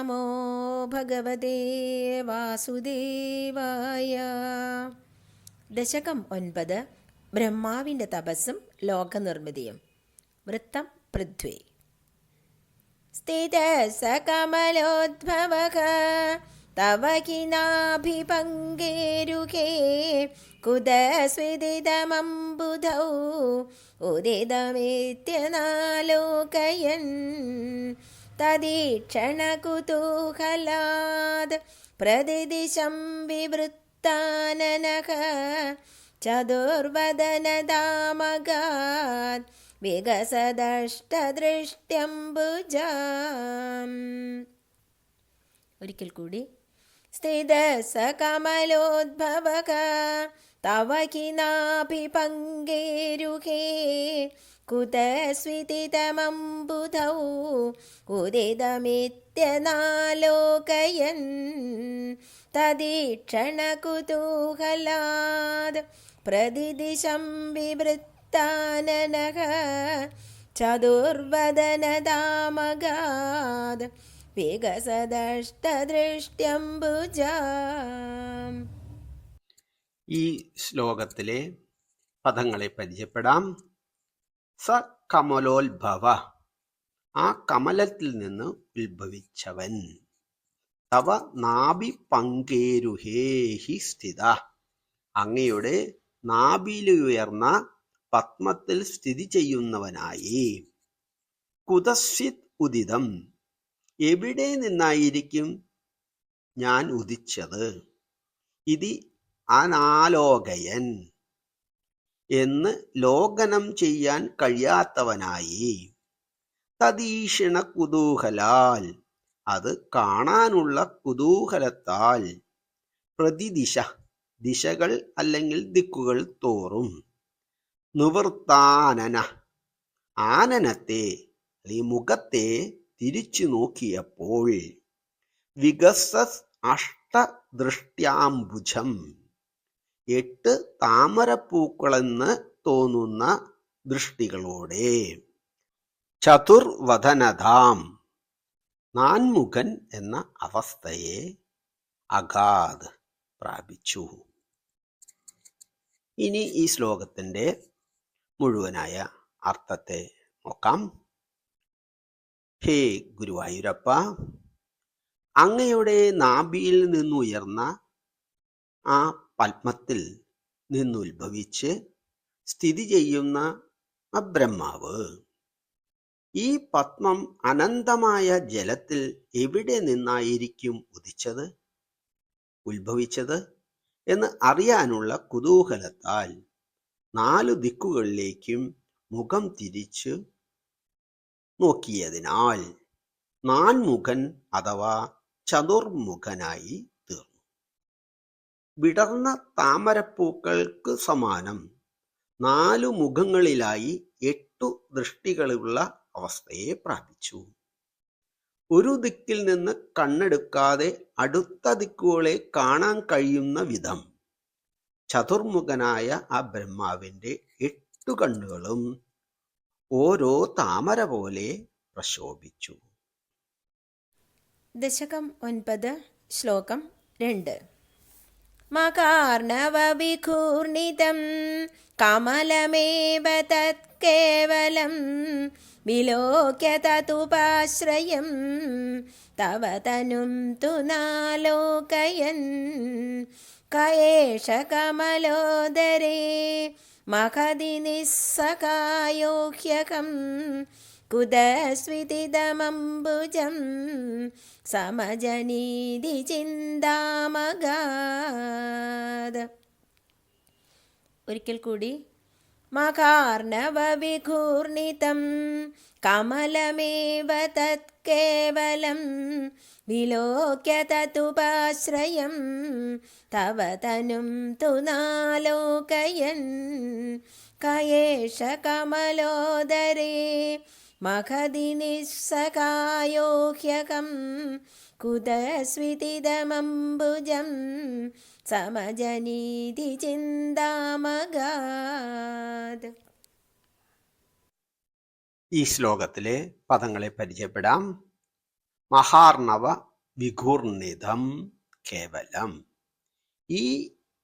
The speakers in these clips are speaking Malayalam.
നമോ ഭഗവതേ വാസുദേവായ. ദശകം 9. ബ്രഹ്മാവിൻ്റെ തപസ്സും ലോകനിർമ്മിതിയും. വൃത്തം പൃഥ്വി. സ്ഥിതസകമലോദ്ഭവഃ തവ കിനാഭിപങ്കേരുഹേ കുതസ്വിദിതമംബുധൗ ഉദിതമിത്യനാലോകയൻ തദീക്ഷണകുതൂഹലാദ് പ്രതിദിശം വിവൃത്താനനഃ ചതുർവദനദാമഗാത് വികസദഷ്ടദൃഷ്ട്യംബുജാം. ഒരിക്കൽ കൂടി. സ്ഥിതസകമലോദ്ഭവഃ തവ കിനാഭിപങ്കേരുഹേ കുതസ്വിദിതമംബുധൗ ഉദിതമിത്യനാലോകയൻ തദീക്ഷണകുതൂഹലാദ് പ്രതിദിശം വിവൃത്താനനഃ ചതുർവദനദാമഗാത് വികസദഷ്ടദൃഷ്ട്യംബുജാം. ഈ ശ്ലോകത്തിലെ പദങ്ങളെ പരിചയപ്പെടാം. സ കമലോത്ഭവ, ആ കമലത്തിൽ നിന്ന് ഉത്ഭവിച്ചവൻ. തവ നാഭി പങ്കേരുഹേഹി സ്ഥിത, അങ്ങയുടെ നാഭിയിലുയർന്ന പത്മത്തിൽ സ്ഥിതി ചെയ്യുന്നവനായി. കുതസ്വിത് ഉദിതം, എവിടെ നിന്നായിരിക്കും ഞാൻ ഉദിച്ചത്. ഇതി അനാലോകയൻ, എന്ന് ലോകനം ചെയ്യാൻ കഴിയാത്തവനായി. തദീക്ഷണ കുതൂഹലാൽ, അത് കാണാനുള്ള കുതൂഹലത്താൽ. പ്രതിദിശ, ദിശകൾ അല്ലെങ്കിൽ ദിക്കുകൾ തോറും. നിവൃത്താനന, ആനനത്തെ അല്ലെങ്കിൽ മുഖത്തെ തിരിച്ചു നോക്കിയപ്പോൾ. വികസസ് അഷ്ടദൃഷ്ട്യാംബുജം, 8 താമരപ്പൂക്കളെന്ന് തോന്നുന്ന ദൃഷ്ടികളോടെ. ചതുർവദനധാം, നാൻമുഖൻ എന്ന അവസ്ഥയെ അഗാധ പ്രാപിച്ചു. ഇനി ഈ ശ്ലോകത്തിൻ്റെ മുഴുവനായ അർത്ഥത്തെ നോക്കാം. ഹേ ഗുരുവായൂരപ്പ, അങ്ങയുടെ നാഭിയിൽ നിന്നുയർന്ന ആ പത്മത്തിൽ നിന്നുത്ഭവിച്ച് സ്ഥിതി ചെയ്യുന്ന ബ്രഹ്മാവ്, ഈ പത്മം അനന്തമായ ജലത്തിൽ എവിടെ നിന്നായിരിക്കും ഉത്ഭവിച്ചത് എന്ന് അറിയാനുള്ള കുതൂഹലത്താൽ 4 ദിക്കുകളിലേക്കും മുഖം തിരിച്ചു നോക്കിയതിനാൽ നാൻമുഖൻ അഥവാ ചതുർമുഖനായി തീർന്നു. വിടർന്ന താമരപ്പൂക്കൾക്ക് സമാനം 4 മുഖങ്ങളിലായി 8 ദൃഷ്ടികളുള്ള അവസ്ഥയെ പ്രാപിച്ചു. ഒരു ദിക്കിൽ നിന്ന് കണ്ണെടുക്കാതെ അടുത്ത ദിക്കുകളെ കാണാൻ കഴിയുന്ന വിധം ചതുർമുഖനായ ആ ബ്രഹ്മാവിൻ്റെ 8 കണ്ണുകളും ഓരോ താമര പോലെ പ്രശോഭിച്ചു. ദശകം 9. ശ്ലോകം 2. മകാർണവവിഘൂർണിതം കമലമേവ തത്കേവലം വിലോക്യ തതുപാശ്രയം തവ തനും തു നാലോകയൻ കയേഷ കമലോദരേ മഹതി നിസ്സകായോഹ്യകം കുതസ്വിദിതമംബുജം സമജനീതി ചിന്താമഗാത്. ഒരിക്കൽ കൂടി. മകാർണവവിഘൂർണിതം കമലമേവ തത്കേവലം വിലോക്യ തതുപാശ്രയം തവ തനും തു നാലോകയൻ കയേഷ കമലോദരേ മഹതി നിസ്സകായോഹ്യകം കുതസ്വിദിതമംബുജം സമജനീതി ചിന്താമഗാത്. ഈ ശ്ലോകത്തിലെ പദങ്ങളെ പരിചയപ്പെടാം. മഹാർണവ വിഘൂർണിതം കേവലം. ഈ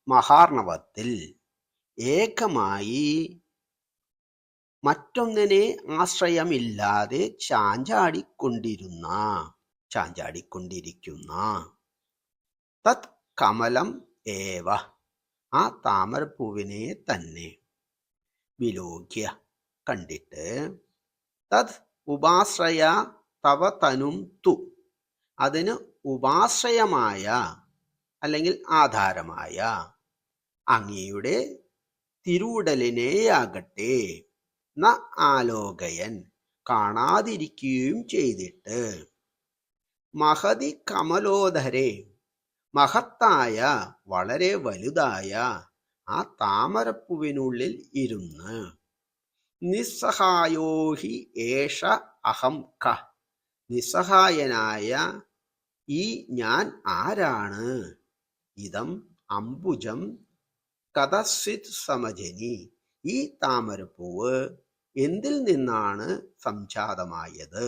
മഹാർണവത്തിൽ ഏകമായി മറ്റൊന്നിനെ ആശ്രയമില്ലാതെ ചാഞ്ചാടിക്കൊണ്ടിരിക്കുന്ന തത് കമലം ഏവ, ആ താമരപ്പൂവിനെ തന്നെ, വിലോക്യ കണ്ടിട്ട്, തത് ഉപാശ്രയ തവ തനും തു, അതിന് ഉപാശ്രയമായ അല്ലെങ്കിൽ ആധാരമായ അങ്ങയുടെ തിരുവുടലിനെയാകട്ടെ ന ആലോകയൻ, കാണാതിരിക്കുകയും ചെയ്തിട്ട്, മഹതി കമലോദരെ, മഹത്തായ വളരെ വലുതായ ആ താമരപ്പൂവിനുള്ളിൽ ഇരുന്ന്, നിസ്സഹായോ ഹി ഏഷ അഹം ക, നിസ്സഹായനായ ഈ ഞാൻ ആരാണ്, ഇതം അംബുജം കഥസിത് സമജനി, ഈ താമരപ്പൂവ് എന്തിൽ നിന്നാണ് സംജാതമായത്,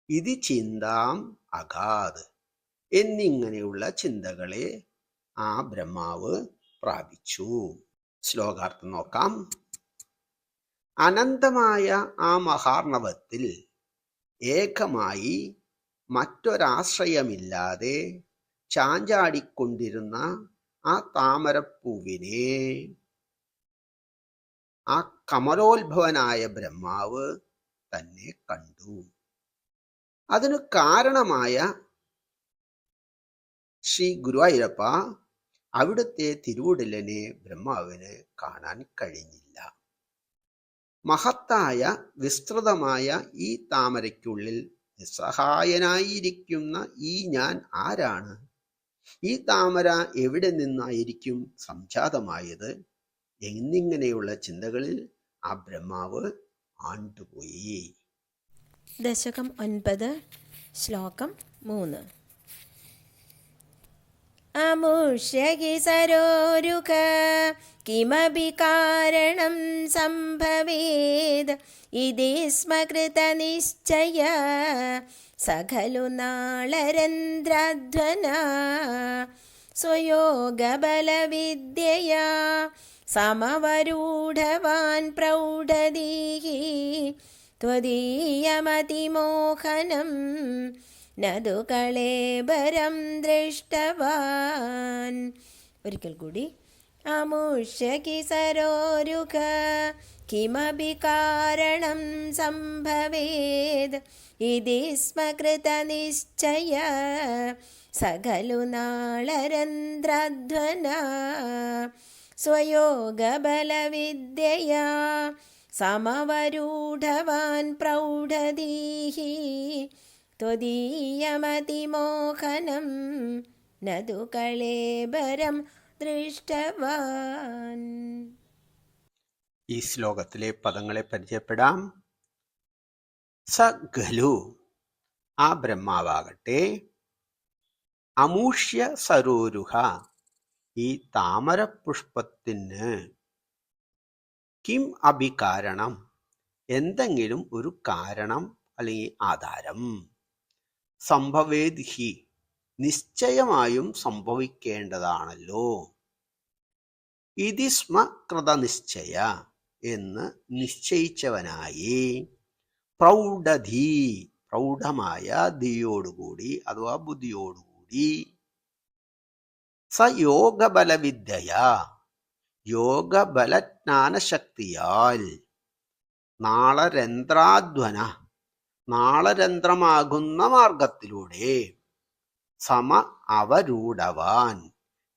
ഇതി ചിന്താം അഗാത്, എന്നിങ്ങനെയുള്ള ചിന്തകളെ ആ ബ്രഹ്മാവ് പ്രാപിച്ചു. ശ്ലോകാർത്ഥം നോക്കാം. അനന്തമായ ആ മഹാർണവത്തിൽ ഏകമായി മറ്റൊരാശ്രയമില്ലാതെ ചാഞ്ചാടിക്കൊണ്ടിരുന്ന ആ താമരപ്പൂവിനെ ആ കമലോത്ഭവനായ ബ്രഹ്മാവ് തന്നെ കണ്ടു. അതിനു കാരണമായ ശ്രീ ഗുരുവായൂരപ്പ, അവിടുത്തെ തിരുവുടലിനെ ബ്രഹ്മാവിന് കാണാൻ കഴിഞ്ഞില്ല. മഹത്തായ വിസ്തൃതമായ ഈ താമരയ്ക്കുള്ളിൽ നിസ്സഹായനായിരിക്കുന്ന ഈ ഞാൻ ആരാണ്, ഈ താമര എവിടെ നിന്നായിരിക്കും സംജാതമായത് എന്നിങ്ങനെയുള്ള ചിന്തകളിൽ ആ ബ്രഹ്മാവ് ആണ്ടുപോയി. ദശകം 9, ശ്ലോകം 3. അമുഷ്യകി സരോരുക കിമപി കാരണം സംഭവേത് ഇതി സ്മ കൃതനിശ്ചയ സഖലു നാളരന്ധ്രധ്വനാ സ്വയോഗബലവിദ്യയാ സമവരൂഢവാൻ പ്രൗഢദീഹി ത്വദീയമതിമോഹനം നതു കളേബരം ദൃഷ്ടവാൻ. ഒരിക്കൽ കൂടി. അമുഷ്യകി സരോരുക കിമപി കാരണം സംഭവേത് ഇതി സ്മ കൃതനിശ്ചയ സഖലു നാളരന്ധ്രധ്വനാ സ്വയോഗബലവിദ്യയാ സമവരൂഢവാൻ പ്രൗഢദീഹി ത്വദീയമതിമോഹനം നതു കളേബരം ദൃഷ്ടവാൻ. ഈ ശ്ലോകത്തിലെ പദങ്ങളെ പരിചയപ്പെടാം. സ ഖലു, ആ ബ്രഹ്മാവാകട്ടെ, അമൂഷ്യ സരോരുഹ, ഈ താമരപുഷ്പത്തിന്, കിം അഭികാരണം, എന്തെങ്കിലും ഒരു കാരണം അല്ലെങ്കിൽ ആധാരം, സംഭവേത് ഹി, നിശ്ചയമായും സംഭവിക്കേണ്ടതാണല്ലോ, ഇതി സ്മ കൃതനിശ്ചയ, എന്ന് നിശ്ചയിച്ചവനായി, പ്രൗഢധീ, പ്രൗഢമായ ധീയോടുകൂടി അഥവാ ബുദ്ധിയോടുകൂടി, സയോഗബലവിദ്യയ, യോഗബലജ്ഞാനശക്തിയാൽ, നാളരന്ധ്രാധ്വന, നാളരന്ധ്രമാകുന്ന മാർഗത്തിലൂടെ, സമ അവരൂഢവാൻ,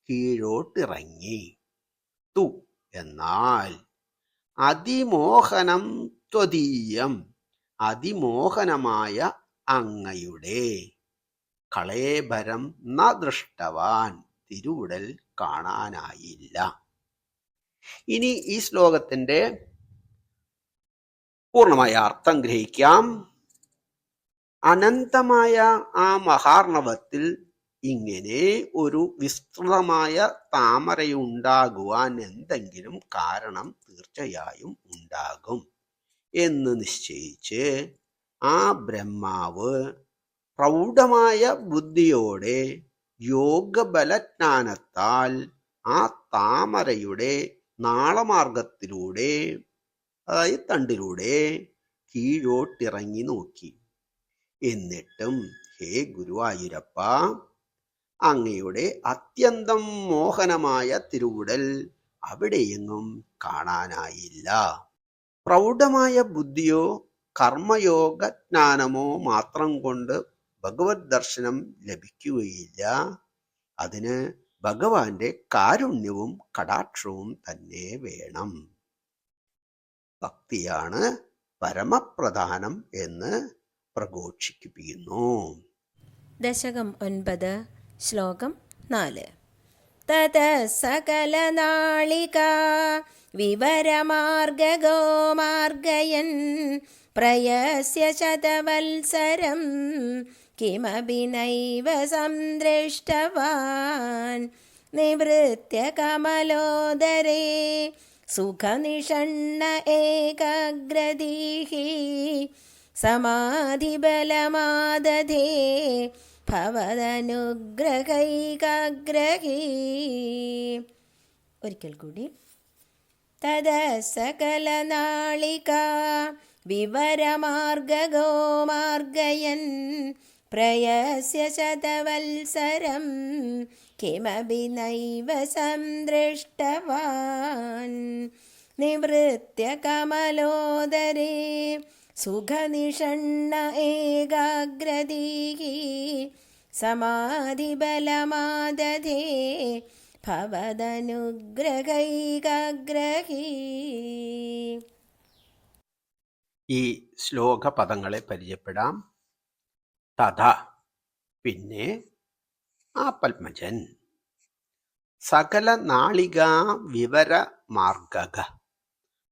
കീഴോട്ടിറങ്ങി, തു എന്നാൽ, അതിമോഹനം ത്വദീയം, അതിമോഹനമായ അങ്ങയുടെ, കളേബരം ന ദൃഷ്ടവാൻ, തിരുവുടൽ കാണാനായില്ല. ഇനി ഈ ശ്ലോകത്തിന്റെ പൂർണ്ണമായ അർത്ഥം ഗ്രഹിക്കാം. അനന്തമായ ആ മഹാർണവത്തിൽ ഇങ്ങനെ ഒരു വിസ്തൃതമായ താമരയുണ്ടാകുവാൻ എന്തെങ്കിലും കാരണം തീർച്ചയായും ഉണ്ടാകും എന്ന് നിശ്ചയിച്ച് ആ ബ്രഹ്മാവ് പ്രൗഢമായ ബുദ്ധിയോടെ യോഗബലജ്ഞാനത്താൽ ആ താമരയുടെ നാളമാർഗത്തിലൂടെ, അതായത് തണ്ടിലൂടെ കീഴോട്ടിറങ്ങി നോക്കി. എന്നിട്ടും ഹേ ഗുരുവായൂരപ്പ, അങ്ങയുടെ അത്യന്തം മോഹനമായ തിരുവുടൽ അവിടെയെങ്ങും കാണാനായില്ല. പ്രൗഢമായ ബുദ്ധിയോ കർമ്മയോഗ ജ്ഞാനമോ മാത്രം കൊണ്ട് ഭഗവത് ദർശനം ലഭിക്കുകയില്ല. അതിന് ഭഗവാന്റെ കാരുണ്യവും കടാക്ഷവും തന്നെ വേണം. ഭക്തിയാണ് പരമപ്രധാനം എന്ന് പ്രഘോഷിപ്പിക്കുന്നു. ദശകം 9 ശ്ലോകം 4. തതഃ സകലനാളികാ വിവരമാർഗഗോ മാർഗയൻ പ്രയസ്യ ശതവത്സരം കിമപി നൈവ സംദൃഷ്ടവാൻ നിവൃത്യ കമലോദരേ സുഖനിഷണ്ണ ഏകാഗ്രദീഃ സമാധിബലമാദധേ ഭവദനുഗ്രഹൈകാഗ്രഹീ. ഒരിക്കൽ കൂടി. തതഃ സകലനാളികാ വിവരമാർഗഗോ മാർഗയൻ പ്രയസ്യ ശതവത്സരം കിമപി നൈവ സംദൃഷ്ടവാൻ നിവൃത്യ കമലോദരേ സുഖനിഷണ്ണ ഏകാഗ്രദീഃ സമാധിബലമാദധേ ഭവദനുഗ്രഹൈകാഗ്രഹീ. ഈ ശ്ലോക പദങ്ങളെ പരിചയപ്പെടാം. തഥ, പിന്നെ ആ പത്മജൻ, സകല നാളികാ വിവര മാർഗക,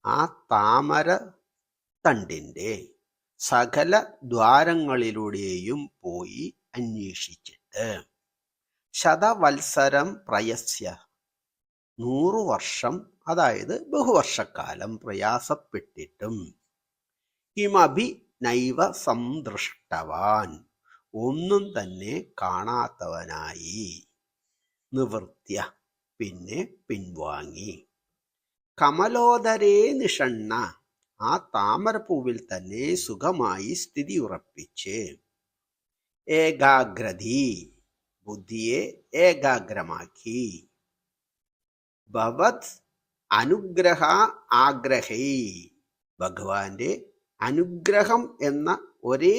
ആ താമര തണ്ടിൻ്റെ സകല ദ്വാരങ്ങളിലൂടെയും പോയി അന്വേഷിച്ചിട്ട്, ശതവത്സരം പ്രയസ്യ, 100 വർഷം, അതായത് ബഹുവർഷക്കാലം പ്രയാസപ്പെട്ടിട്ടും, കിമപി നൈവ സംദൃഷ്ടവാൻ, ഒന്നും തന്നെ കാണാത്തവനായി, നിവൃത്യ, പിന്നെ പിൻവാങ്ങി, കമലോദരേ നിഷണ്ണ, ആ താമരപ്പൂവിൽ തന്നെ സുഖമായി സ്ഥിതി ഉറപ്പിച്ച്, ഏകാഗ്രതി, ബുദ്ധിയെ ഏകാഗ്രമാക്കി, ഭവത് അനുഗ്രഹ ആഗ്രഹൈ, ഭഗവാന്റെ അനുഗ്രഹം എന്ന ഒരേ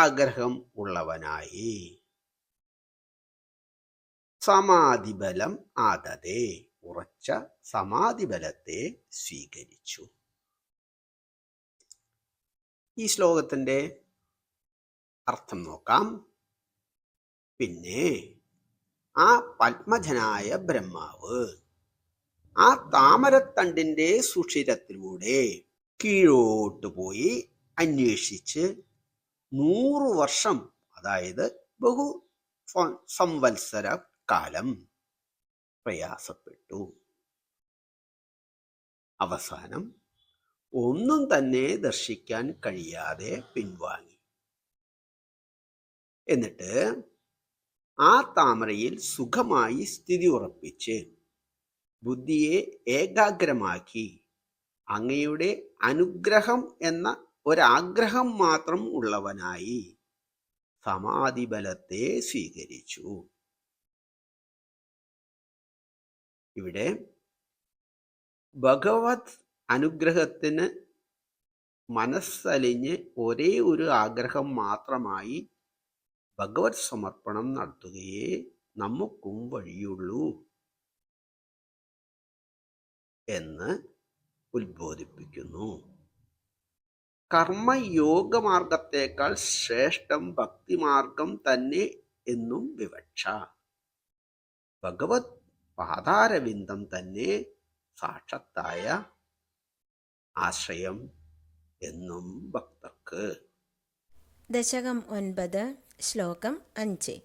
ആഗ്രഹം ഉള്ളവനായി, സമാധിബലം ആദതേ, ഉറച്ച സമാധിബലത്തെ സ്വീകരിച്ചു. ഈ ശ്ലോകത്തിൻ്റെ അർത്ഥം നോക്കാം. പിന്നെ ആ പത്മജനായ ബ്രഹ്മാവ് ആ താമരത്തണ്ടിൻ്റെ സുഷിരത്തിലൂടെ കീഴോട്ട് പോയി അന്വേഷിച്ച് 100 വർഷം, അതായത് ബഹു സംവത്സര കാലം പ്രയാസപ്പെട്ടു. അവസാനം ഒന്നും തന്നെ ദർശിക്കാൻ കഴിയാതെ പിൻവാങ്ങി. എന്നിട്ട് ആ താമരയിൽ സുഖമായി സ്ഥിതി ഉറപ്പിച്ച് ബുദ്ധിയെ ഏകാഗ്രമാക്കി അങ്ങയുടെ അനുഗ്രഹം എന്ന ഒരാഗ്രഹം മാത്രം ഉള്ളവനായി സമാധിബലത്തെ സ്വീകരിച്ചു. ഇവിടെ ഭഗവത് അനുഗ്രഹത്തിന് മനസ്സലിഞ്ഞ് ഒരേ ഒരു ആഗ്രഹം മാത്രമായി ഭഗവത് സമർപ്പണം നടത്തുകയേ നമുക്കും വഴിയുള്ളൂ എന്ന് ഉദ്ബോധിപ്പിക്കുന്നു. കർമ്മയോഗമാർഗത്തേക്കാൾ ശ്രേഷ്ഠം ഭക്തിമാർഗം തന്നെ എന്നും വിവക്ഷ. ഭഗവത് പാദാരവിന്ദം തന്നെ സാക്ഷാത്തായ ആശ്രയം എന്നും ഭക്തർക്ക്. ദശകം 9 ശ്ലോകം 5.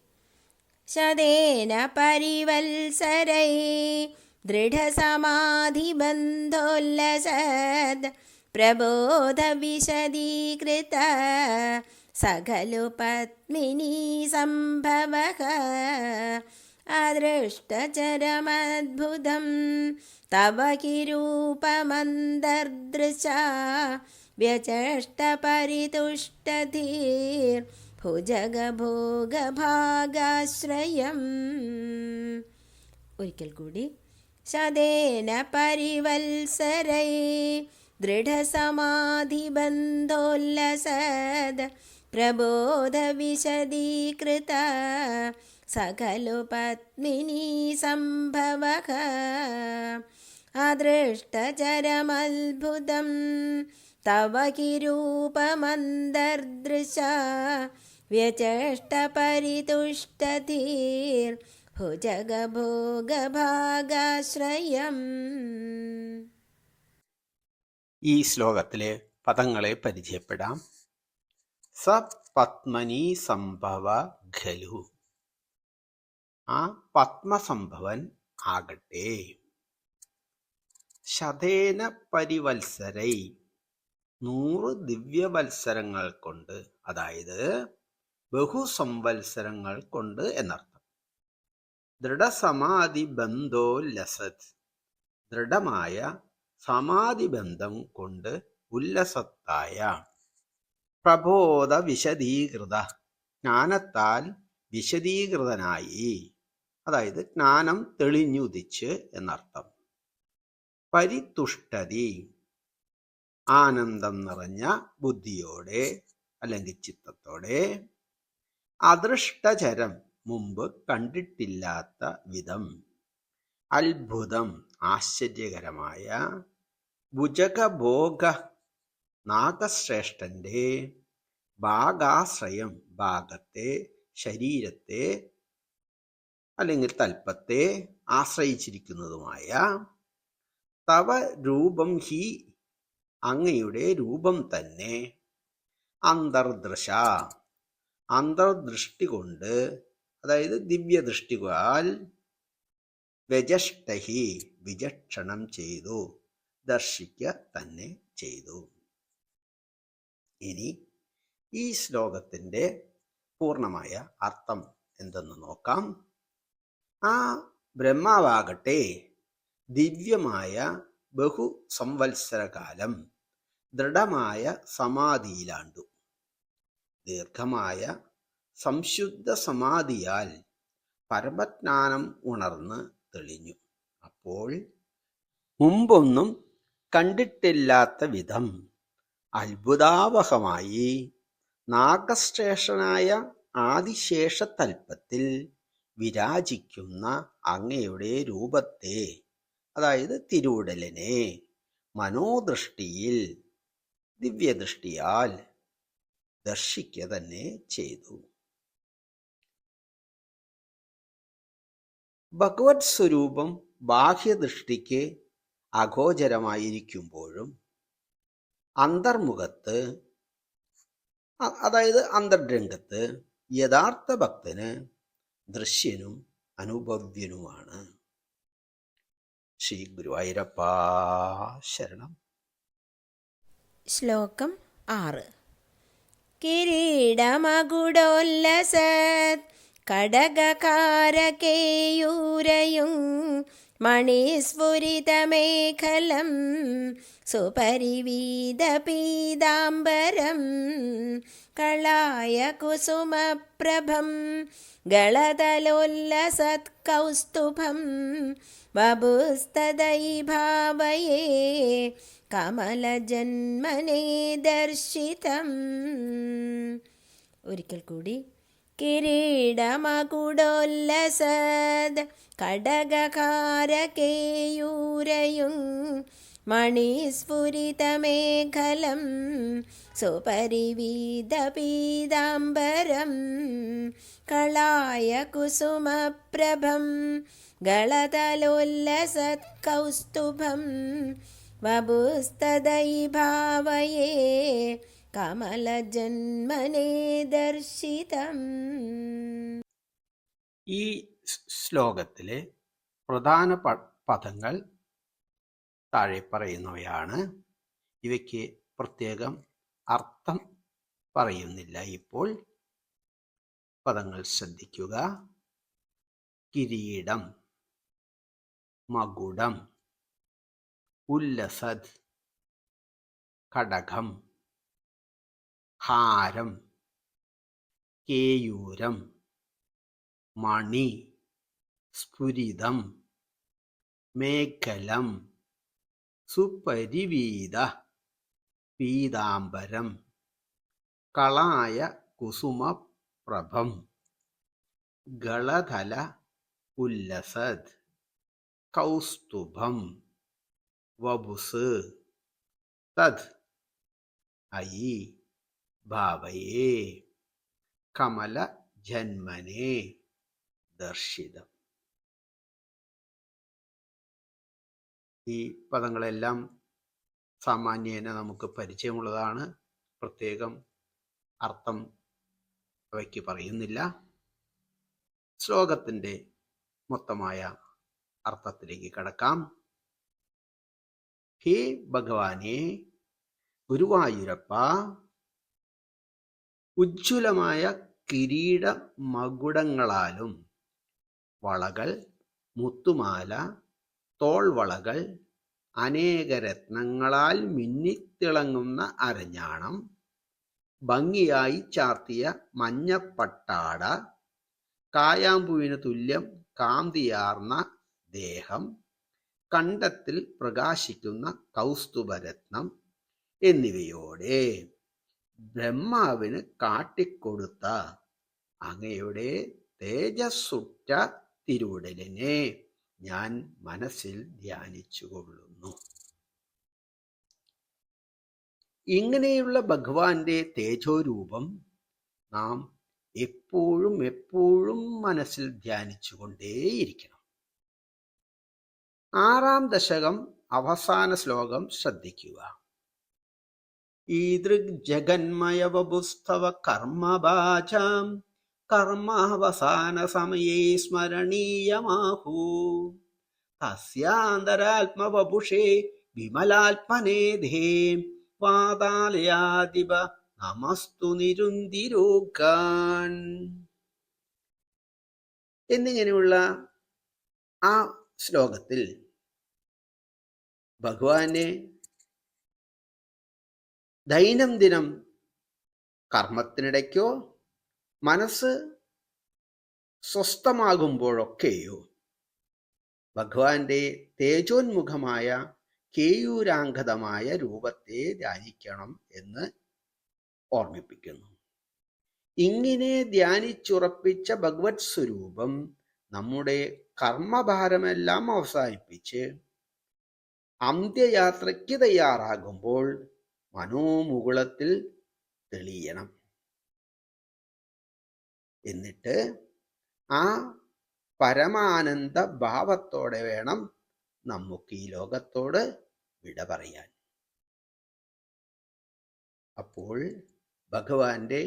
ശതേന പരിവത്സരൈ ദൃഢസമാധിബന്ധോല്ലസദ് പ്രബോധവിശദീകൃത സഖലു പത്മിനീ സംഭവഃ അദൃഷ്ടചരമദ്ഭുതം തവ കിരൂപമന്തർദൃശാ വ്യചഷ്ടപരിതുഷ്ടധീർ ഭുജഗഭോഗഭാഗാശ്രയം. ഒരിക്കൽ കൂടി. ശതേന പരിവത്സരൈ ദൃഢസമാധിബന്ധോല്ലസദ് പ്രബോധവിശദീകൃത സഖലു പത്മിനീ സംഭവഃ അദൃഷ്ടചരമദ്ഭുതം തവ കിരൂപമന്തർദൃശാ വ്യചഷ്ടപരിതുഷ്ടധീർ ഭുജഗഭോഗഭാഗാശ്രയം. ഈ ശ്ലോകത്തിലെ പദങ്ങളെ പരിചയപ്പെടാം. സ പത്മനി സംഭവ ഖലു, ആ പത്മസംഭവൻ ആകട്ടെ. ശതേന പരിവത്സരൈ, 100 ദിവ്യവത്സരങ്ങൾ കൊണ്ട്, അതായത് ബഹുസംവത്സരങ്ങൾ കൊണ്ട് എന്നർത്ഥം. ദൃഢസമാധി ബന്ധോ ലസത്, ദൃഢമായ സമാധിബന്ധം കൊണ്ട് ഉല്ലസത്തായ. പ്രബോധ വിശദീകൃത, ജ്ഞാനത്താൽ വിശദീകൃതനായി, അതായത് ജ്ഞാനം തെളിഞ്ഞുദിച്ച് എന്നർത്ഥം. പരിതുഷ്ടതി, ആനന്ദം നിറഞ്ഞ ബുദ്ധിയോടെ അല്ലെങ്കിൽ ചിത്തത്തോടെ. അദൃഷ്ടചരം, മുമ്പ് കണ്ടിട്ടില്ലാത്ത വിധം. അത്ഭുതം, ആശ്ചര്യകരമായ. ഭുജഗഭോഗ, നാഗശ്രേഷ്ഠന്റെ. ഭാഗാശ്രയം, ഭാഗത്തെ, ശരീരത്തെ അല്ലെങ്കിൽ തൽപ്പത്തെ ആശ്രയിച്ചിരിക്കുന്നതുമായ. തവ രൂപം ഹി, അങ്ങയുടെ രൂപം തന്നെ. അന്തർദൃശ, അന്തർദൃഷ്ടി കൊണ്ട്, അതായത് ദിവ്യദൃഷ്ടിയാൽ. വ്യജഷ്ടഹി, വിചക്ഷണം ചെയ്തു, ദർശിക്കുക തന്നെ ചെയ്തു. ഇനി ഈ ശ്ലോകത്തിൻ്റെ പൂർണ്ണമായ അർത്ഥം എന്തെന്ന് നോക്കാം. ആ ബ്രഹ്മാവാകട്ടെ ദിവ്യമായ ബഹുസംവത്സരകാലം ദൃഢമായ സമാധിയിലാണ്ടു. ദീർഘമായ സംശുദ്ധ സമാധിയാൽ പരമജ്ഞാനം ഉണർന്ന് തെളിഞ്ഞു. അപ്പോൾ മുമ്പൊന്നും കണ്ടിട്ടില്ലാത്ത വിധം അത്ഭുതാവഹമായി നാഗശ്രേഷ്ഠനായ ആദിശേഷ തൽപ്പത്തിൽ വിരാജിക്കുന്ന അങ്ങയുടെ രൂപത്തെ, അതായത് തിരുവുടലിനെ, മനോദൃഷ്ടിയിൽ, ദിവ്യദൃഷ്ടിയാൽ ദർശിക്കുക തന്നെ ചെയ്തു. ഭഗവത് സ്വരൂപം ബാഹ്യദൃഷ്ടിക്ക് അഗോചരമായിരിക്കുമ്പോഴും അന്തർമുഖത്ത്, അതായത് അന്തർരംഗത്ത് യഥാർത്ഥ ഭക്തന് ദൃശ്യനും അനുഭവ്യനുമാണ്. ശ്രീ ഗുരുവായൂരപ്പ ശരണം. ശ്ലോകം 6. കിരീടമകുടോല്ലസത് കടകകാരകേയൂരയും മണിസ്ഫുരിതമേഖലം സുപരിവീതപീതാംബരം കളായ കുസുമപ്രഭം ഗളതലോല്ലസത്കൗസ്തുഭം വപുസ്തദൈ ഭാവയേ കമലജന്മനേ ദർശിതം. ഒരിക്കൽ കൂടി. കിരീടമകുടോല്ലസത് കടകകാരകേയൂരയും മണിസ്ഫുരിതമേഖലം സുപരിവീതപീതാംബരം കളായ കുസുമപ്രഭം ഗളതലോല്ലസത്കൗസ്തുഭം വപുസ്തദൈ ഭാവയേ കമലജന്മനേ ദർശിതം. ഈ ശ്ലോകത്തിലെ പ്രധാന പദങ്ങൾ താഴെ പറയുന്നവയാണ്. ഇവയ്ക്ക് പ്രത്യേകം അർത്ഥം പറയുന്നില്ല ഇപ്പോൾ. പദങ്ങൾ ശ്രദ്ധിക്കുക. കിരീടം, മകുടം, ഉല്ലസദ്, കടകം, ഹാരം, കേയൂരം, മണി, സ്ഫുരിതം, മേഖലം, സുപരിവീത, പീതാംബരം, കളായ കുസുമപ്രഭം, ഗളധല ഉല്ലസദ്, കൗസ്തുഭം, വപുസ്, തദ്, അയി, ഭാവയേ, കമല ജന്മനേ, ദർശിതം. ഈ പദങ്ങളെല്ലാം സാമാന്യേന നമുക്ക് പരിചയമുള്ളതാണ്. പ്രത്യേകം അർത്ഥം അവയ്ക്ക് പറയുന്നില്ല. ശ്ലോകത്തിൻ്റെ മൊത്തമായ അർത്ഥത്തിലേക്ക് കടക്കാം. ഹേ ഭഗവാനെ, ഗുരുവായൂരപ്പ, ഉജ്ജ്വലമായ കിരീട മകുടങ്ങളാലും വളകൾ, മുത്തുമാല, തോൾവളകൾ, അനേക രത്നങ്ങളാൽ മിന്നിത്തിളങ്ങുന്ന അരഞ്ഞാണം, ഭംഗിയായി ചാർത്തിയ മഞ്ഞപ്പട്ടാട, കായാമ്പൂവിന് തുല്യം കാന്തിയാർന്ന ദേഹം, കണ്ഠത്തിൽ പ്രകാശിക്കുന്ന കൗസ്തുഭരത്നം എന്നിവയോടെ ബ്രഹ്മാവിന് കാട്ടിക്കൊടുത്ത അങ്ങയുടെ തേജസ്സുറ്റ തിരുവുടലിനെ ഞാൻ മനസ്സിൽ ധ്യാനിച്ചുകൊള്ളുന്നു. ഇങ്ങനെയുള്ള ഭഗവാന്റെ തേജോരൂപം നാം എപ്പോഴും മനസ്സിൽ ധ്യാനിച്ചുകൊണ്ടേയിരിക്കണം. 6-ാം ദശകം അവസാന ശ്ലോകം ശ്രദ്ധിക്കുക. ഈദൃഗ് ജഗന്മയ വപുസ്തവ കർമ്മഭാജാം കർമാവസാന സമയേ സ്മരണീയമാഹു തസ്യാന്തരാത്മവപുഷേ വിമലാത്മനേധേ പാതാലയാദിപ നമസ്തു നിരുന്തിരോഗാൻ എന്നിങ്ങനെയുള്ള ആ ശ്ലോകത്തിൽ ഭഗവാനെ ദൈനംദിനം കർമ്മത്തിനിടയ്ക്കോ മനസ്സ് സ്വസ്ഥമാകുമ്പോഴൊക്കെയോ ഭഗവാന്റെ തേജോന്മുഖമായ കേയൂരാംഗതമായ രൂപത്തെ ധ്യാനിക്കണം എന്ന് ഓർമ്മിപ്പിക്കുന്നു. ഇങ്ങനെ ധ്യാനിച്ചുറപ്പിച്ച ഭഗവത് സ്വരൂപം നമ്മുടെ കർമ്മഭാരമെല്ലാം അവസാനിപ്പിച്ച് അന്ത്യയാത്രയ്ക്ക് തയ്യാറാകുമ്പോൾ മനോമുകുളത്തിൽ തെളിയണം. എന്നിട്ട് ആ പരമാനന്ദ ഭാവത്തോടെ വേണം നമുക്ക് ഈ ലോകത്തോട് വിട പറയാൻ. അപ്പോൾ ഭഗവാന്റെ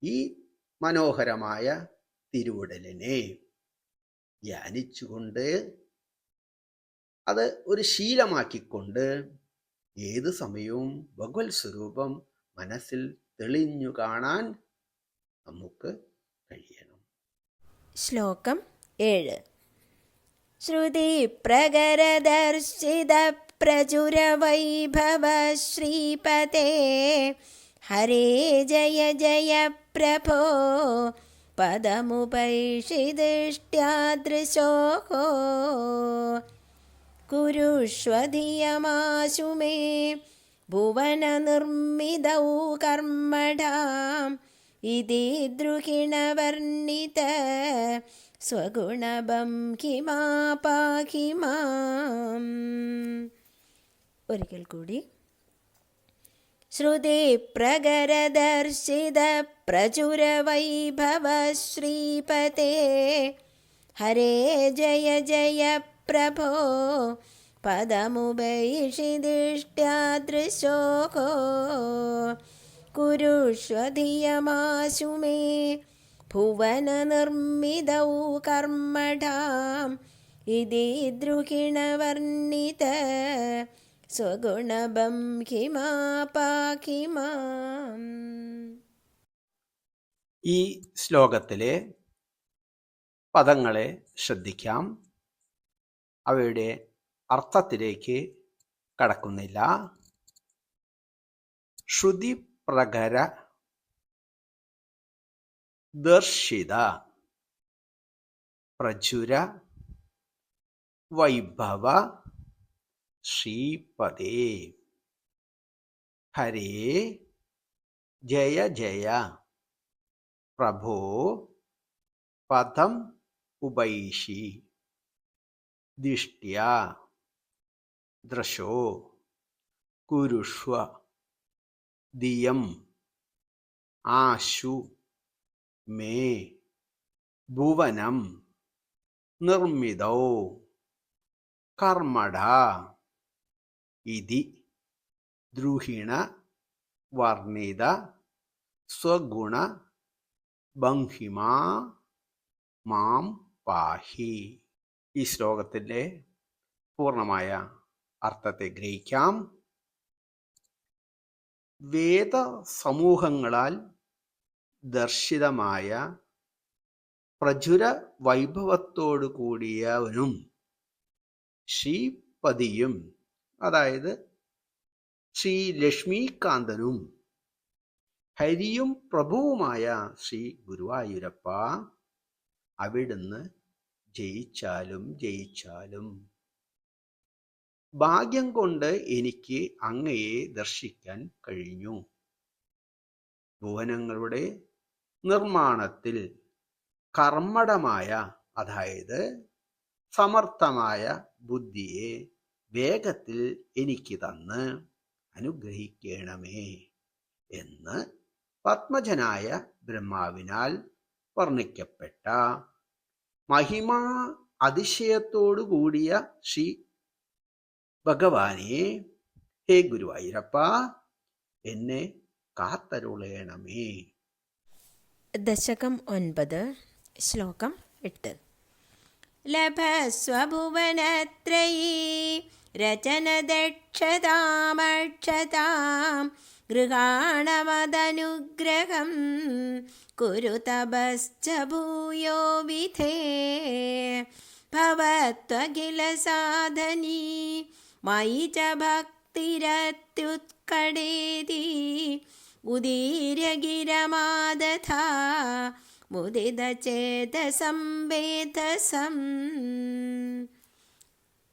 ഈ മനോഹരമായ തിരുവുടലിനെ ധ്യാനിച്ചുകൊണ്ട് അത് ഒരു ശീലമാക്കിക്കൊണ്ട് ഏത് സമയവും ഭഗവത് സ്വരൂപം മനസ്സിൽ തെളിഞ്ഞു കാണാൻ നമുക്ക് കഴിയണം. ശ്ലോകം 7. ശ്രുതി പ്രകരദർശിത പ്രചുരവൈഭവ ശ്രീപതേ ഹരേ ജയ ജയ പ്രഭോ പദമുപൈഷിദിഷ്ട്യാദൃശോഹോ കുരുഷ്വധിയമാശു മേ ഭുവന നിർമ്മിതൗ കർമ്മഠാം ഇതി ദ്രുഹിണവർണിത സ്വഗുണഭം കിമാ പാഹി മാം. ഒരിക്കൽ കൂടി. ശ്രുതി പ്രകരദർശിത പ്രചുരവൈഭവ ശ്രീപതേ ഹരേ ജയ ജയ പ്രഭോ പദമുപൈഷിദിഷ്ട്യാദൃശോഹോ കുരുഷ്വധിയമാശു മേ ഭുവന നിർമ്മിതൗ കർമ്മഠാം ഇതി ദ്രുഹിണവർണിത സ്വഗുണബം ഹിമാ പാഹി മാം. ഈ ശ്ലോകത്തിലെ പദങ്ങളെ ശ്രദ്ധിക്കാം. അവയുടെ അർത്ഥത്തിലേക്ക് കടക്കുന്നില്ല. ശ്രുതി പ്രകര ദർശിത പ്രചുര വൈഭവ ശ്രീപദേ ഹരേ ജയ ജയ പ്രഭോ പദം ഉപൈഷി ദിഷ്ട്യാ ദൃശോ കുരുഷ്വ ദിയം ആശു മേ ഭുവനം നിർമ്മിതോ കർമ്മട ഇതി ദ്രുഹിണ വർണ്ണിത സ്വഗുണ ബംഹിമാ മാം പാഹി. ഈ ശ്ലോകത്തിൻ്റെ പൂർണ്ണമായ അർത്ഥത്തെ ഗ്രഹിക്കാം. വേദ സമൂഹങ്ങളാൽ ദർശിതമായ പ്രചുര വൈഭവത്തോടു കൂടിയവനും ശ്രീപതിയും, അതായത് ശ്രീ ലക്ഷ്മീകാന്തനും ഹരിയും പ്രഭുവുമായ ശ്രീ ഗുരുവായൂരപ്പ, അവിടുന്ന് ജയിച്ചാലും ജയിച്ചാലും ഭാഗ്യം കൊണ്ട് എനിക്ക് അങ്ങയെ ദർശിക്കാൻ കഴിഞ്ഞു. ഭുവനങ്ങളുടെ നിർമ്മാണത്തിൽ കർമ്മടമായ, അതായത് സമർത്ഥമായ ബുദ്ധിയെ വേഗത്തിൽ എനിക്ക് തന്ന് അനുഗ്രഹിക്കണമേ എന്ന് പത്മജനായ ബ്രഹ്മാവിനാൽ വർണ്ണിക്കപ്പെട്ട മഹിമാ അതിശയത്തോടു കൂടിയ ശ്രീ ഭഗവാനെ, ഹേ ഗുരുവായൂരപ്പ, എന്നെ കാത്തരുളേണമേ. ദശകം 9, ശ്ലോകം 8. ലഭസ്വഭുവനത്രയീ രചനദക്ഷതാമക്ഷതാം ഗൃഹാണമദനുഗ്രഹം കുരു തപശ്ച ഭൂയോ വിധേ ഭവത്വഖില സാധനീ മയി ച ഭക്തിരത്യുത്കടേതി ഉദീര്യഗിരമാദധാ മുദിതചേതസം വേദസം.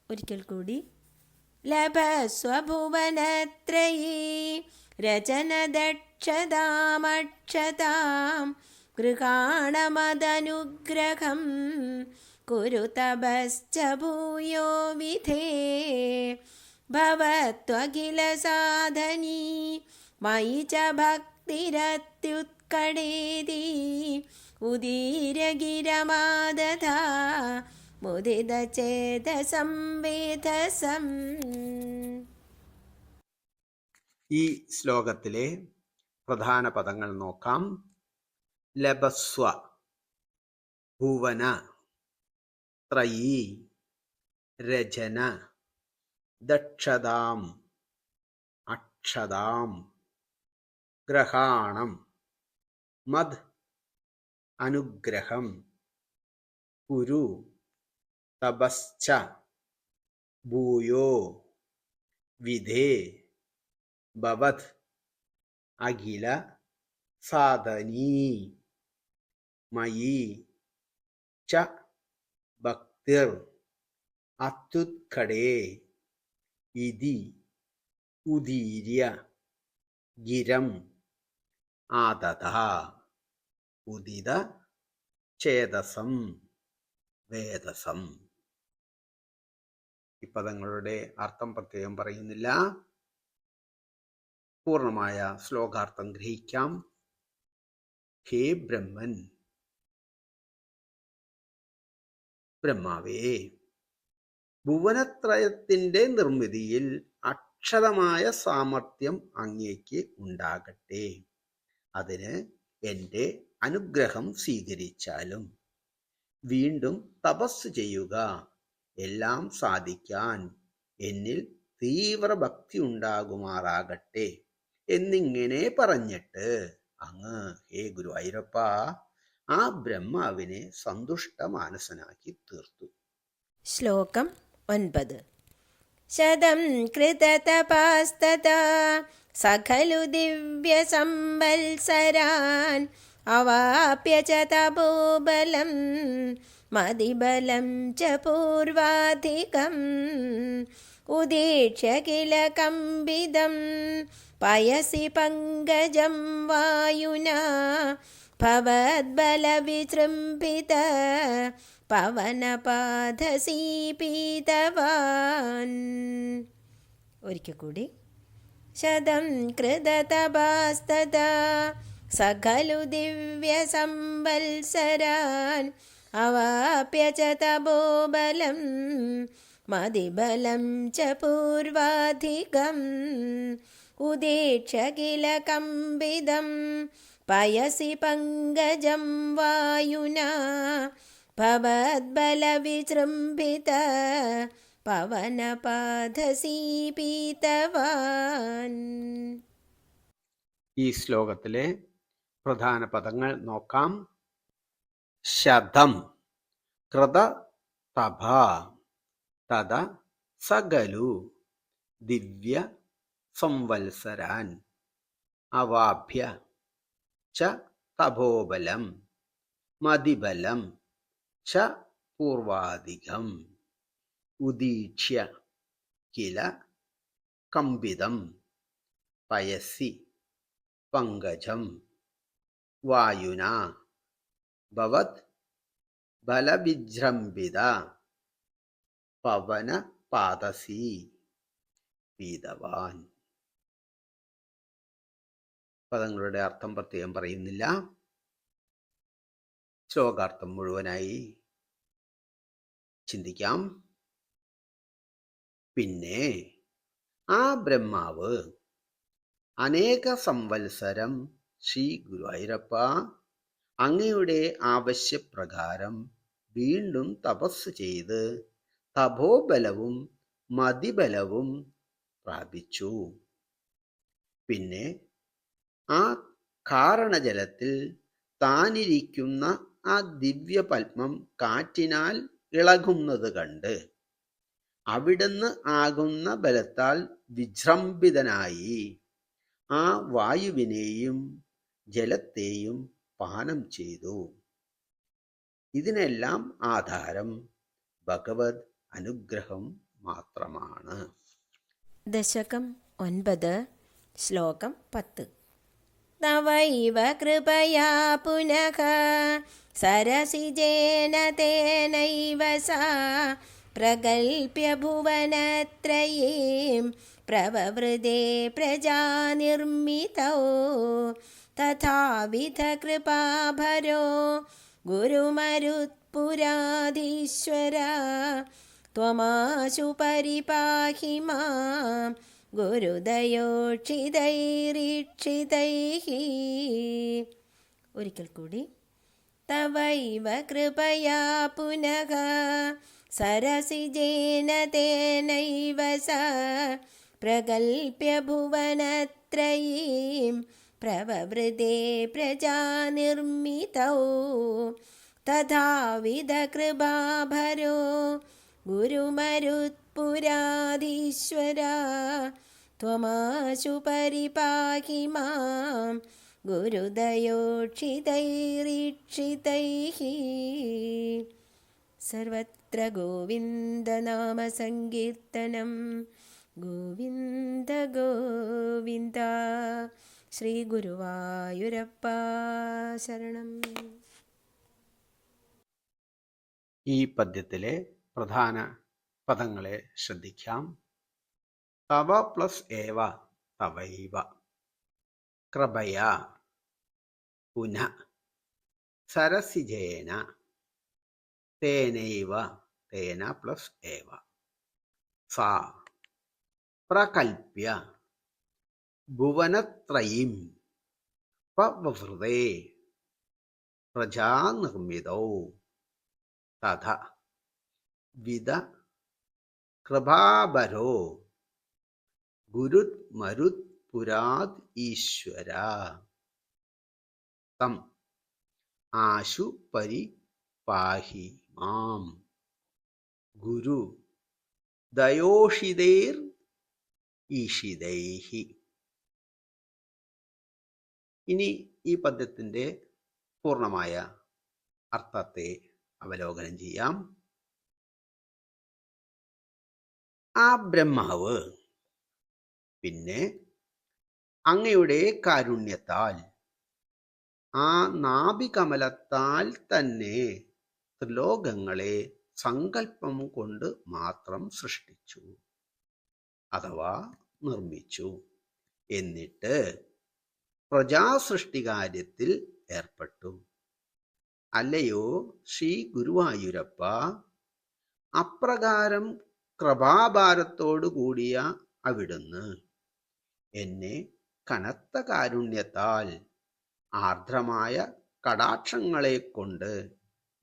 ഒരിക്കൽ കൂടി. ലഭസ്വഭുവനത്രയീ രചനദക്ഷതാമക്ഷതാം ഗൃഹാണമദനുഗ്രഹം കുരു തപശ്ച ഭൂയോ വിധേ ഭവത്വഖില സാധനീ മയി ച ഭക്തിരത്യുത്കടേതി ഉദീര്യഗിരമാദധാ മുദിതചേതസം വേദസം. ഈ ശ്ലോകത്തിലെ പ്രധാന പദങ്ങൾ നോക്കാം. ലഭസ്വ, ഭുവന, ത്രയീ, രചന, ദക്ഷതാം, അക്ഷതാം, ഗ്രഹാണം, മദ്, അനുഗ്രഹം, കുരു, തപശ്ച, ഭൂയോ, വിധേ, ഭവത്, അഖില സാധനീ, മയി ച ഭക്തിർ അത്യുത്കടേ ഇതി ഉദീര്യ ഗിരം ആദധ ഉദിത ചേതസം വേദസം. ഈ പദങ്ങളുടെ അർത്ഥം പ്രത്യേകം പറയുന്നില്ല. പൂർണ്ണമായ ശ്ലോകാർത്ഥം ഗ്രഹിക്കാം. ഹേ ബ്രഹ്മൻ, ബ്രഹ്മാവേ, ഭുവനത്രയത്തിന്റെ നിർമ്മിതിയിൽ അക്ഷതമായ സാമർഥ്യം അങ്ങേക്ക് ഉണ്ടാകട്ടെ. അതിന് എൻ്റെ അനുഗ്രഹം സ്വീകരിച്ചാലും. വീണ്ടും തപസ് ചെയ്യുക. എല്ലാം സാധിക്കാൻ എന്നിൽ തീവ്രഭക്തി ഉണ്ടാകുമാറാകട്ടെ എന്നിങ്ങനെ പറഞ്ഞിട്ട് അങ്ങ് ഹേ ഗുരുവായൂരപ്പ ആ ബ്രഹ്മാവിനെ സന്തുഷ്ടമാനസനാക്കി തീർത്തു. ശ്ലോകം 9. ശതം കൃതതപസ്തഥാ സഖലു ദിവ്യസംവത്സരാൻ അവാപ്യ ച തപോബലം മതിബലം ച പൂർവാധികം ഉദീക്ഷ്യ കില കമ്പിതം പയസി പങ്കജം വായുനാ ഭവദ്ബലവിജൃംഭിത പവനപാദസീപീതവാൻ. ഒരിക്കൽ കൂടി. ശതം കൃതതപസ്തഥാ സഖലു ദിവ്യസംവത്സരാൻ അവാപ്യ ച തപോബലം മതിബലം ച പൂർവാധികം ഉദീക്ഷ്യ കില കമ്പിതം പയസി പങ്കജം വായുനാ ഭവദ്ബലവിജൃംഭിത പവനപാദസീപീതവാൻ. ഈ ശ്ലോകത്തിലെ പ്രധാന പദങ്ങൾ നോക്കാം. ശതം കൃത തപ തദ സകലു ദിവ്യ സംവത്സരാൻ അവാഭ്യ ച തപോബലം മതിബലം ച പൂർവാധികം ഉദീക്ഷ്യ കില കമ്പിതം പയസി പങ്കജം വായുനാ ഭവത് ബലവിജൃംഭിത പവനപാദസീ പീതവാൻ. പദങ്ങളുടെ അർത്ഥം പ്രത്യേകം പറയുന്നില്ല. ശ്ലോകാർത്ഥം മുഴുവനായി ചിന്തിക്കാം. പിന്നെ ആ ബ്രഹ്മാവ് അനേക സംവത്സരം ശ്രീ ഗുരുവായൂരപ്പ അങ്ങയുടെ ആവശ്യപ്രകാരം വീണ്ടും തപസ് ചെയ്ത് തപോബലവും മതിബലവും പ്രാപിച്ചു. പിന്നെ ആ കാരണജലത്തിൽ താനിരിക്കുന്ന ആ ദിവ്യപത്മം കാറ്റിനാൽ ഇളകുന്നത് കണ്ട് അവിടുന്ന് ആകുന്ന ബലത്താൽ വിജൃംഭിതനായി ആ വായുവിനെയും ജലത്തെയും പാനം ചെയ്തു. ഇതിനെല്ലാം ആധാരം ഭഗവത് അനുഗ്രഹം മാത്രമാണ്. ദശകം 9 ശ്ലോകം 10. തവൈവ കൃപയാ പുനഃ സരസിജേന തേനൈവ സാ പ്രഗൽഭ്യ ഭുവനത്രയീം പ്രവവൃതേ പ്രജാനിർമ്മിതോ തഥാവിധ കൃപാഭരോ ഗുരുമരുത്പുരാധീശ്വര ത്വമാശു പരിപാഹി മാം ഗുരുദയോക്ഷിതൈരീക്ഷിതൈഃ. ഒരിക്കൽ കൂടി. തവൈവ കൃപയാ പുനഃ സരസിജേന തേനൈവ സാ പ്രഗൽഭ്യ ഭുവനത്രയീം പ്രവവൃതേ പ്രജാനിർമ്മിതോ തഥാവിധ കൃപാഭരോ ഗുരുമരുത്പുരാധീശ്വര ത്വമാശു പരിപാഹി മാം ഗുരുദയോക്ഷിതൈരീക്ഷിതൈഃ. സർവത്ര ഗോവിന്ദനാമ സങ്കീർത്തനം. ഗോവിന്ദ ഗോവിന്ദ. ശ്രീ ഗുരുവായൂരപ്പ ശരണം. ഈ പദ്യത്തിലെ പ്രധാന പദങ്ങളെ ശ്രദ്ധിക്കാം. തവ പ്ലസ് ഏവ തവൈവ, കൃപയ, പുന, സരസിജേന, തേനൈവ, തേന പ്ലസ് ഏവ, സാ, പ്രകൽപ്യ, ഭുവനത്രയീം, പവവൃതേ, പ്രജാനിർമ്മിതോ, തഥ വിധ കൃപാഭരോ ഗുരുത് മരുത് പുരാത് ഈശ്വര തം ആശു പരിപാഹി മാം ഗുരു ദയോഷിതേർ ഈഷിതൈഹി. ഇനി ഈ പദ്യത്തിൻ്റെ പൂർണ്ണമായ അർത്ഥത്തെ അവലോകനം ചെയ്യാം. ആ ബ്രഹ്മാവ് പിന്നെ അങ്ങയുടെ കാരുണ്യത്താൽ ആ നാഭികമലത്താൽ തന്നെ ത്രിലോകങ്ങളെ സങ്കല്പം കൊണ്ട് മാത്രം സൃഷ്ടിച്ചു അഥവാ നിർമ്മിച്ചു. എന്നിട്ട് പ്രജാസൃഷ്ടികാര്യത്തിൽ ഏർപ്പെട്ടു. അല്ലയോ ശ്രീ ഗുരുവായൂരപ്പ, അപ്രകാരം കൃപാഭാരത്തോടു കൂടിയ അവിടുന്ന് എന്നെ കനത്ത കാരുണ്യത്താൽ ആർദ്രമായ കടാക്ഷങ്ങളെ കൊണ്ട്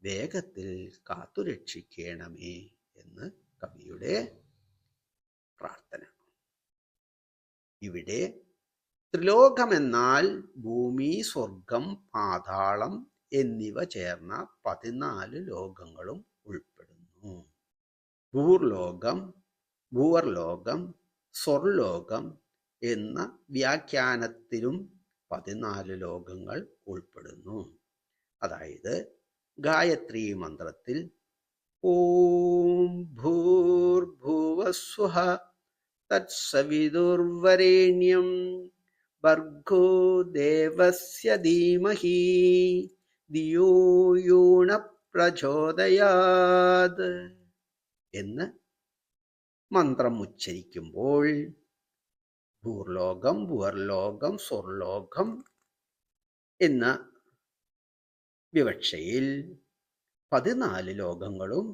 വേഗത്തിൽ കാത്തുരക്ഷിക്കണമേ എന്ന് കവിയുടെ പ്രാർത്ഥന. ഇവിടെ ത്രിലോകമെന്നാൽ ഭൂമി, സ്വർഗം, പാതാളം എന്നിവ ചേർന്ന 14 ലോകങ്ങളും ഉൾപ്പെടുന്നു. ഭൂർലോകം, ഭൂവർലോകം, സ്വർലോകം എന്ന വ്യാഖ്യാനത്തിലും 14 ലോകങ്ങൾ ഉൾപ്പെടുന്നു. അതായത് ഗായത്രി മന്ത്രത്തിൽ ഓം ഭൂർഭുവസ്വഃ തത്സവിതുർവരേണ്യം ഭർഗോ ദേവസ്യ ധീമഹി ധിയോ യോ ന പ്രചോദയാത് എന്ന് മന്ത്രം ഉച്ചരിക്കുമ്പോൾ ഭൂർലോകം, ഭുവർലോകം, സ്വർലോകം എന്ന വിവക്ഷയിൽ 14 ലോകങ്ങളും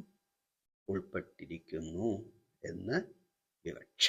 ഉൾപ്പെട്ടിരിക്കുന്നു എന്ന് വിവക്ഷ.